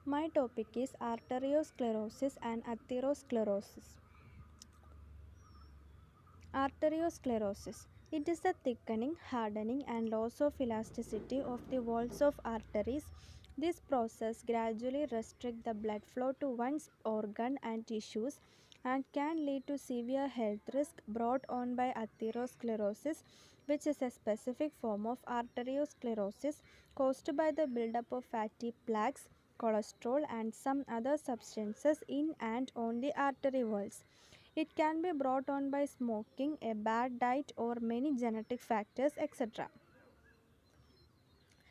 My topic is arteriosclerosis and atherosclerosis. Arteriosclerosis. It is the thickening, hardening, and loss of elasticity of the walls of arteries. This process gradually restricts the blood flow to one's organ and tissues and can lead to severe health risk brought on by atherosclerosis, which is a specific form of arteriosclerosis caused by the buildup of fatty plaques, cholesterol, and some other substances in and on the artery walls. It can be brought on by smoking, a bad diet, or many genetic factors, etc.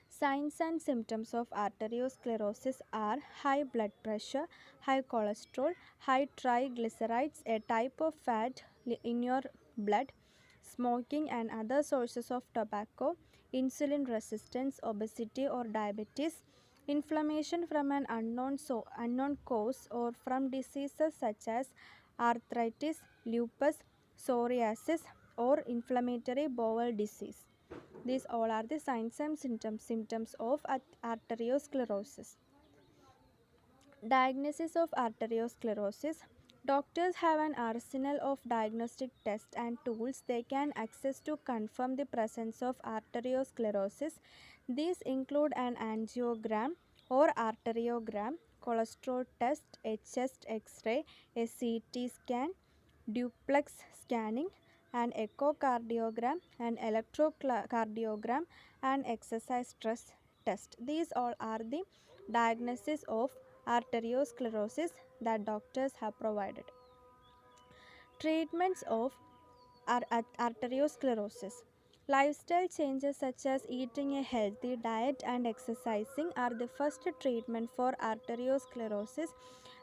Signs and symptoms of arteriosclerosis are high blood pressure, high cholesterol, high triglycerides, a type of fat in your blood, smoking and other sources of tobacco, insulin resistance, obesity or diabetes, inflammation from an unknown cause or from diseases such as arthritis, lupus, psoriasis, or inflammatory bowel disease. These all are the signs and symptoms of arteriosclerosis. Diagnosis of arteriosclerosis. Doctors have an arsenal of diagnostic tests and tools they can access to confirm the presence of arteriosclerosis. These include an angiogram or arteriogram, cholesterol test, a chest x-ray, a CT scan, duplex scanning, an echocardiogram, an electrocardiogram, and exercise stress test. These all are the diagnosis of arteriosclerosis that doctors have provided. Treatments of arteriosclerosis. Lifestyle changes such as eating a healthy diet and exercising are the first treatment for arteriosclerosis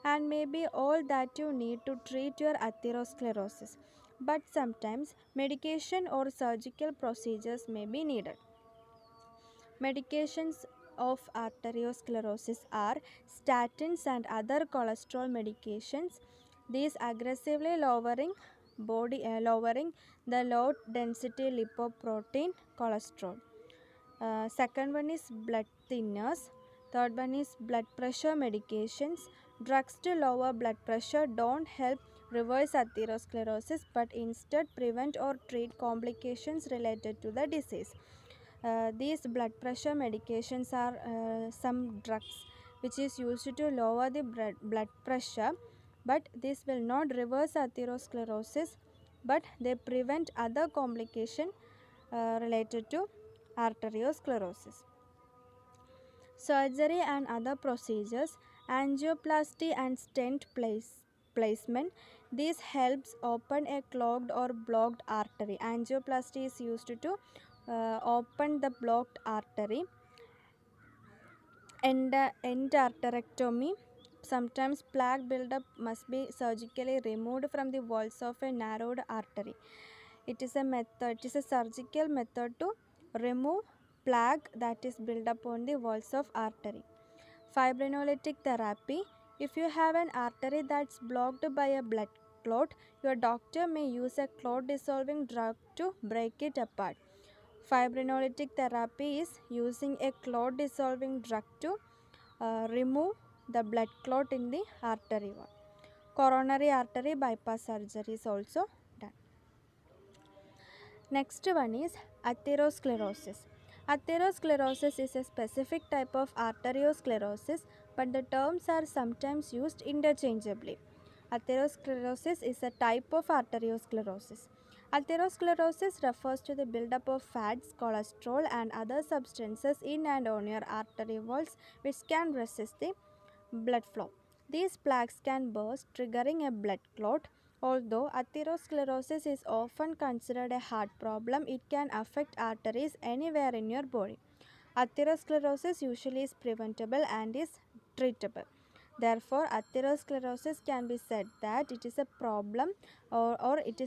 and may be all that you need to treat your atherosclerosis. But sometimes medication or surgical procedures may be needed. Medications of arteriosclerosis are statins and other cholesterol medications. These aggressively lowering the low density lipoprotein cholesterol. Second one is blood thinners. Third one is blood pressure medications. Drugs to lower blood pressure don't help reverse atherosclerosis but instead prevent or treat complications related to the disease. These blood pressure medications are some drugs which is used to lower the blood pressure, but this will not reverse atherosclerosis, but they prevent other complication related to arteriosclerosis. Surgery and other procedures, angioplasty and placement. This helps open a clogged or blocked artery. Angioplasty is used to open the blocked artery. Endarterectomy. Sometimes plaque buildup must be surgically removed from the walls of a narrowed artery. It is a surgical method to remove plaque that is built up on the walls of artery. Fibrinolytic therapy. If you have an artery that's blocked by a blood clot, your doctor may use a clot dissolving drug to break it apart. Fibrinolytic therapy is using a clot dissolving drug to remove the blood clot in the artery wall. Coronary artery bypass surgery is also done. Next one is atherosclerosis. Atherosclerosis is a specific type of arteriosclerosis, but the terms are sometimes used interchangeably. Atherosclerosis is a type of arteriosclerosis. Atherosclerosis refers to the buildup of fats, cholesterol, and other substances in and on your artery walls which can resist the blood flow. These plaques can burst, triggering a blood clot. Although atherosclerosis is often considered a heart problem, it can affect arteries anywhere in your body. Atherosclerosis usually is preventable and is treatable. Therefore, atherosclerosis can be said that it is a problem or it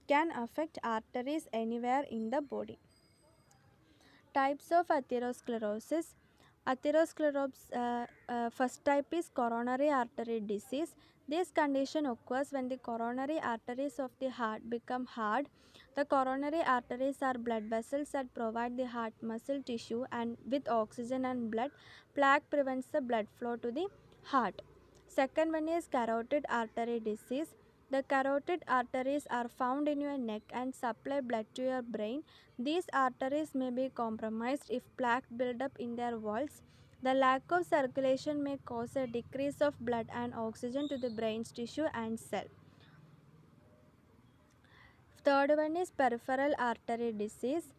can affect arteries anywhere in the body. Types of atherosclerosis. Atherosclerosis, first type is coronary artery disease. This condition occurs when the coronary arteries of the heart become hard. The coronary arteries are blood vessels that provide the heart muscle tissue, and with oxygen and blood, plaque prevents the blood flow to the heart. Second one is carotid artery disease. The carotid arteries are found in your neck and supply blood to your brain. These arteries may be compromised if plaque build up in their walls. The lack of circulation may cause a decrease of blood and oxygen to the brain's tissue and cell. Third one is peripheral artery disease.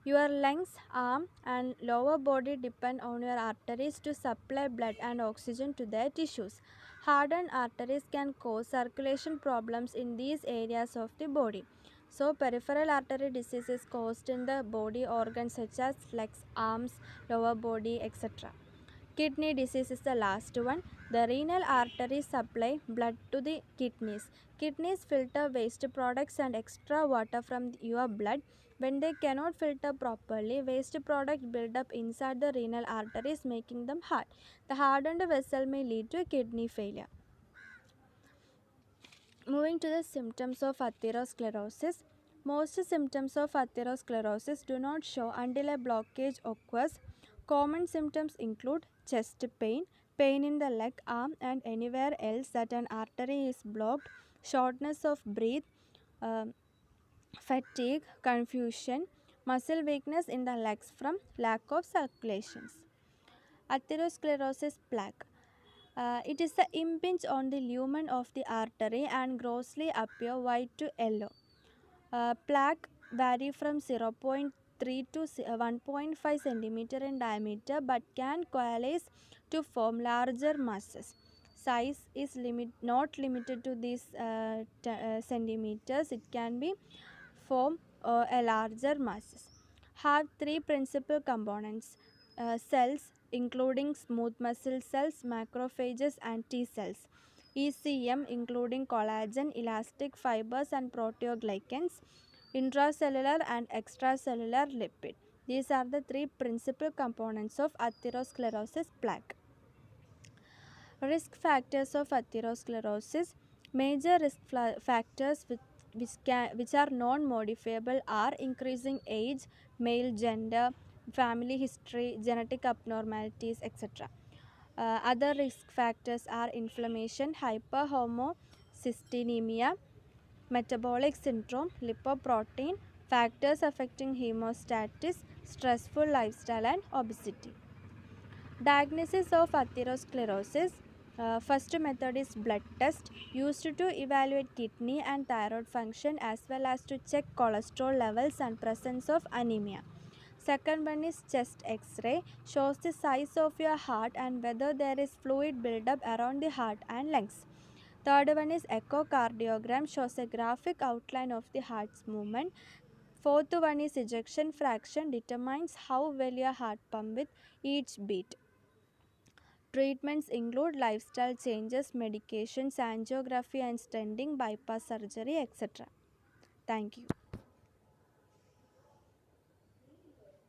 Your lungs, arm and lower body depend on your arteries to supply blood and oxygen to their tissues. Hardened arteries can cause circulation problems in these areas of the body. So peripheral artery disease is caused in the body organs such as legs, arms, lower body, etc. Kidney disease is the last one. The renal arteries supply blood to the kidneys. Kidneys filter waste products and extra water from your blood. When they cannot filter properly, waste products build up inside the renal arteries, making them hard. The hardened vessel may lead to kidney failure. Moving to the symptoms of atherosclerosis. Most symptoms of atherosclerosis do not show until a blockage occurs. Common symptoms include chest pain, pain in the leg, arm, and anywhere else that an artery is blocked, shortness of breath, um, fatigue, confusion, muscle weakness in the legs from lack of circulations. Atherosclerosis plaque. It is the impinge on the lumen of the artery and grossly appear white to yellow. Plaque vary from 0.3 to 1.5 cm in diameter but can coalesce to form larger masses. Size is not limited to these centimeters. It can be form a larger masses. Have three principal components: cells including smooth muscle cells, macrophages and T cells; ECM including collagen, elastic fibers and proteoglycans; intracellular and extracellular lipid. These are the three principal components of atherosclerosis plaque. Risk factors of atherosclerosis. Major risk factors which are non-modifiable are increasing age, male gender, family history, genetic abnormalities, etc. Other risk factors are inflammation, hyperhomocystinemia, metabolic syndrome, lipoprotein, factors affecting hemostasis, stressful lifestyle and obesity. Diagnosis of atherosclerosis. First method is blood test used to evaluate kidney and thyroid function as well as to check cholesterol levels and presence of anemia. Second one is chest x-ray, shows the size of your heart and whether there is fluid buildup around the heart and lungs. Third one is echocardiogram, shows a graphic outline of the heart's movement. Fourth one is ejection fraction, determines how well your heart pumps with each beat. Treatments include lifestyle changes, medications, angiography and stenting, bypass surgery, etc. Thank you.